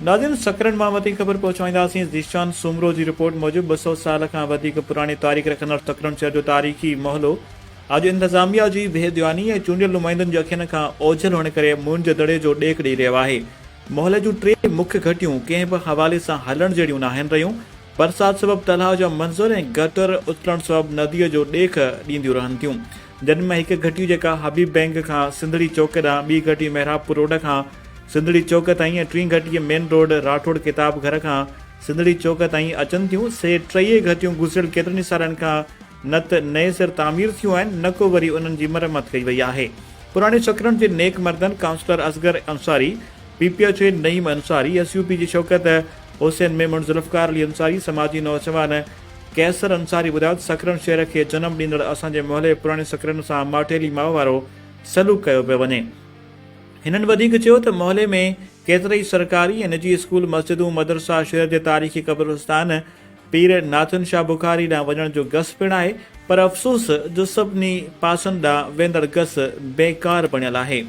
नाज़रीन सकरन मां वधीक ख़बर पहुचाईंदासीं। ज़ीशान सुमरो जी रिपोर्ट मूजिब 200 साल खां वधीक पुराणी तारीख़ रखंदड़ सकरन शहर जो तारीख़ी मोहल्लो अॼु इंतज़ामिया जी बेदीवानी ऐं चूंडियल नुमाइंदनि जे अखियुनि खां ओझल हुअण करे मुंझ दड़े जो ॾेख ॾेई रहियो आहे। मोहल्ले जूं 3 मुख्य घटियूं कंहिं बि हवाले सां हलण जहिड़ियूं न आहिनि रहियूं। बरसाति सबबु तलाउ जा मंज़र ऐं गटर उतरण सबबु नदीअ जो ॾेख ॾींदियूं रहनि थियूं, जिन में हिकु घटी जेका हबीब बैंक खां सिंधड़ी चौक ॾांहुं, ॿी घटी मेहराबपुर रोड खां सिंधड़ी चौक ताईं ऐं टीं घटी मेन रोड राठौड़ किताब घर खां सिंधड़ी चौक ताईं अचनि थियूं। से 3 घटियूं गुज़िरियल केतिरनि सालनि खां न त नए सिर तामीर थियूं आहिनि, न को वरी उन्हनि जी मरम्मत कई वई आहे। पुराणे सकरन जे नेक मर्दन councillor Asghar Ansari, PPH Naeem Ansari, SUP जी शौकत हुसैन मेमन, ज़ुल्फ़कार अली अंसारी, समाजी नौजवान कैसर अंसारी ॿुधायो त सकरन शहर खे जनम ॾींदड़ असांजे मोहल्ले पुराणे सकरन सां माठेली माउ वारो सलूक कयो पियो वञे। हिननि वधीक चयो त मोहल्ले में केतिरई सरकारी ऐं निजी स्कूल, मस्जिदूं, मदरसा, शहर जे तारीख़ी क़ब्रिस्तान, पीर नाथन शाह बुखारी ॾांहुं वञण जो गस पिणु आहे, पर अफ़सोस जो सभिनी पासनि ॾांहुं वेंदड़ गस बेकार बणियल आहे।